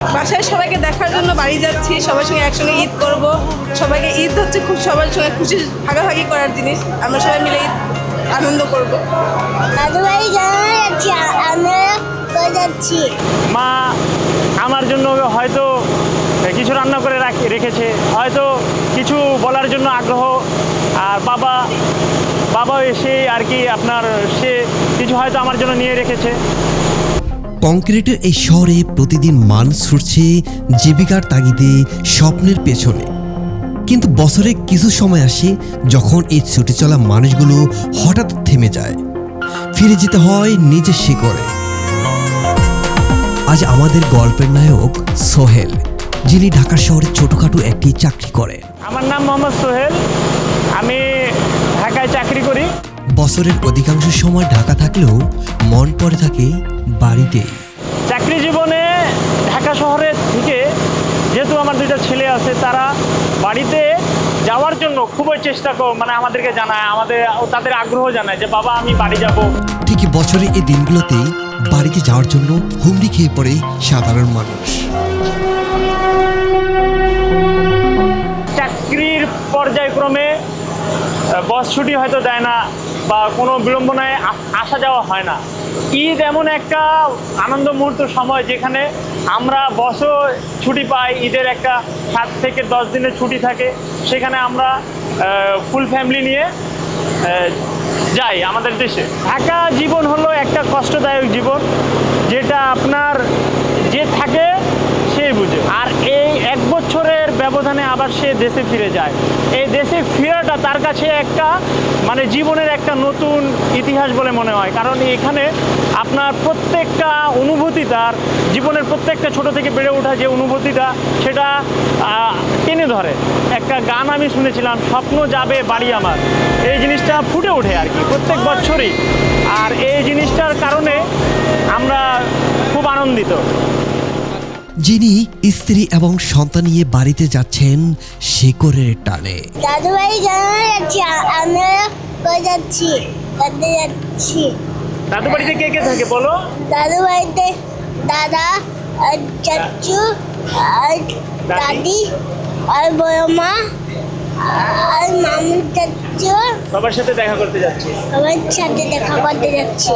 বাসায় সবাইকে দেখার জন্য বাড়ি যাচ্ছি, সবার সঙ্গে একসঙ্গে ঈদ করব। সবাইকে ঈদ হচ্ছে খুব সবার সঙ্গে খুশি ভাগাভাগি করার জিনিস। আমরা সবাই মিলে ঈদ আনন্দ করব। দাদু বাড়ি যাচ্ছি, আমরা যাচ্ছি। মা আমার জন্য হয়তো কিছু রান্না করে রেখেছে, হয়তো কিছু বলার জন্য আগ্রহ। আর বাবা এসে আর কি আপনার সে কিছু হয়তো আমার জন্য নিয়ে রেখেছে। কংক্রিটের এই শহরে প্রতিদিন মানুষ ছুটছে জীবিকার তাগিদে স্বপ্নের পেছনে, কিন্তু বছরে কিছু সময় আসে যখন এই ছুটে চলা মানুষগুলো হঠাৎ থেমে যায়, ফিরে যেতে হয় নিজের শিকড়ে। আজ আমাদের গল্পের নায়ক সোহেল, যিনি ঢাকা শহরে ছোটখাটো একটি চাকরি করেন। আমার নাম মোহাম্মদ সোহেল, আমি ঢাকায় চাকরি করি। বছরের অধিকাংশ সময় ঢাকা থাকলেও মন পড়ে থাকে বাড়িতেই। চাকরি জীবনে ঢাকা শহরের থেকে যেহেতু আমার দুইটা ছেলে আছে, তারা বাড়িতে যাওয়ার জন্য খুবই চেষ্টা মানে আমাদেরকে জানায়, তাদের আগ্রহ জানায় যে বাবা আমি বাড়ি যাব। ঠিকই বছরের এই দিনগুলোতে বাড়িতে যাওয়ার জন্য হুমড়ি খেয়ে পড়ে সাধারণ মানুষ। চাকরির পর্যায়ক্রমে বস ছুটি হয়তো দেয় না বা কোনো বিড়ম্বনায় আসা যাওয়া হয় না। ঈদ এমন একটা আনন্দ মুহূর্ত সময় যেখানে আমরা বসও ছুটি পাই, ঈদের একটা 7 থেকে 10 দিনের ছুটি থাকে, সেখানে আমরা ফুল ফ্যামিলি নিয়ে যাই আমাদের দেশে। ঢাকা জীবন হলো একটা কষ্টদায়ক জীবন, যেটা আপনার যে থাকে সেই বুঝে। আর এই 1 বছরের ব্যবধানে আবার সে দেশে ফিরে যায়। এই দেশে ফেরাটা তার কাছে একটা মানে জীবনের একটা নতুন ইতিহাস বলে মনে হয়, কারণ এখানে আপনার প্রত্যেকটা অনুভূতি, তার জীবনের প্রত্যেকটা ছোট থেকে বেড়ে ওঠা যে অনুভূতিটা, সেটা টেনে ধরে। একটা গান আমি শুনেছিলাম, স্বপ্ন যাবে বাড়ি আমার, এই জিনিসটা ফুটে ওঠে আর কি প্রত্যেক বছরই। আর এই জিনিসটার কারণে আমরা খুব আনন্দিত। যিনি স্ত্রী এবং সন্তান নিয়ে বাড়িতে যাচ্ছেন শিকড়ের টানে। দাদু বাড়ি যাচ্ছি, আমরা যাচ্ছি। দাদু বাড়িতে কে কে থাকে বলো? দাদু বাড়িতে দাদা আর চাচু আর দাদি আর বড় মা আর মামু চাচু, সবার সাথে দেখা করতে যাচ্ছি। সবার সাথে দেখা করতে যাচ্ছি।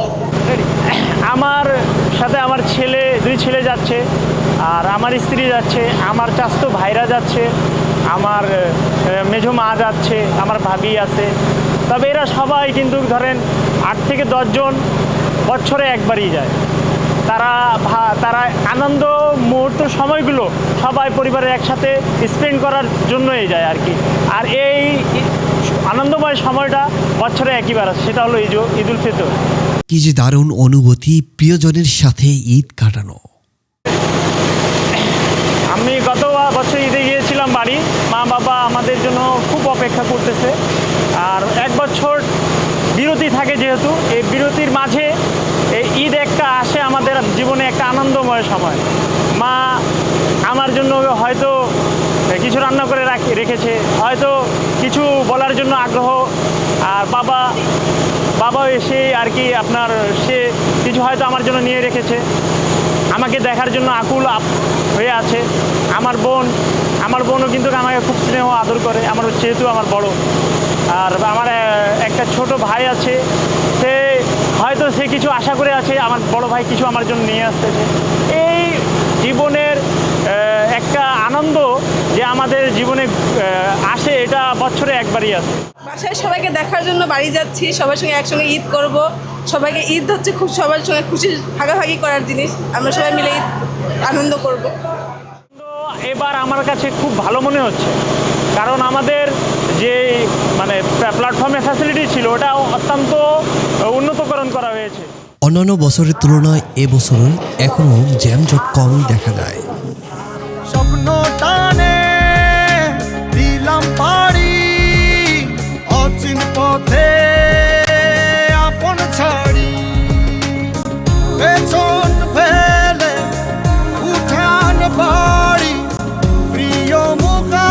আমার সাথে আমার দুই ছেলে যাচ্ছে, আর আমার স্ত্রী যাচ্ছে, আমার চাচাতো ভাইরা যাচ্ছে, আমার মেঝো মা যাচ্ছে, আমার ভাবি আছে। তবে এরা সবাই কিন্তু ধরেন 8 থেকে 10 জন বছরে একবারই যায়। তারা আনন্দ মুহূর্ত সময়গুলো সবাই পরিবারের একসাথে স্পেন্ড করার জন্যই যায় আর কি। আর এই আনন্দময় সময়টা বছরে একইবার আছে, সেটা হলো ঈদুল ফিতর। কি যে দারুণ অনুভূতি প্রিয়জনের সাথে ঈদ কাটানো। আমি গত বছর ঈদে গিয়েছিলাম বাড়ি, মা বাবা আমাদের জন্য খুব অপেক্ষা করতেছে। আর 1 বছর বিরতি থাকে, যেহেতু এই বিরতির মাঝে এই ঈদ একটা আসে আমাদের জীবনে, একটা আনন্দময় সময়। মা আমার জন্য হয়তো কিছু রান্না করে রেখেছে, হয়তো কিছু বলার জন্য আগ্রহ। আর বাবা এসে আর কি আপনার সে কিছু হয়তো আমার জন্য নিয়ে রেখেছে, আমাকে দেখার জন্য আকুল হয়ে আছে। আমার বোনও কিন্তু আমাকে খুব স্নেহ আদর করে, আমার যেহেতু আমার বড়। আর আমার একটা ছোট ভাই আছে, সে কিছু আশা করে আছে, আমার বড় ভাই কিছু আমার জন্য নিয়ে আসতেছে। এই জীবনের একটা আনন্দ যে আমাদের জীবনে আসে, এটা বছরে একবারই আসে। বাসায় সবাইকে দেখার জন্য বাড়ি যাচ্ছি, সবার সঙ্গে একসঙ্গে ঈদ করব। সবাইকে ঈদ হচ্ছে খুব সবার সঙ্গে খুশি ভাগাভাগি করার জিনিস। আমরা সবাই মিলে ঈদ আনন্দ করব। এবার আমার কাছে খুব ভালো মনে হচ্ছে, কারণ আমাদের যে মানে প্ল্যাটফর্মে ফ্যাসিলিটি ছিল, ওটা অত্যন্ত উন্নতকরণ করা হয়েছে। অন্যান্য বছরের তুলনায় এবছর এখনও জ্যামজট কমই দেখা যায়।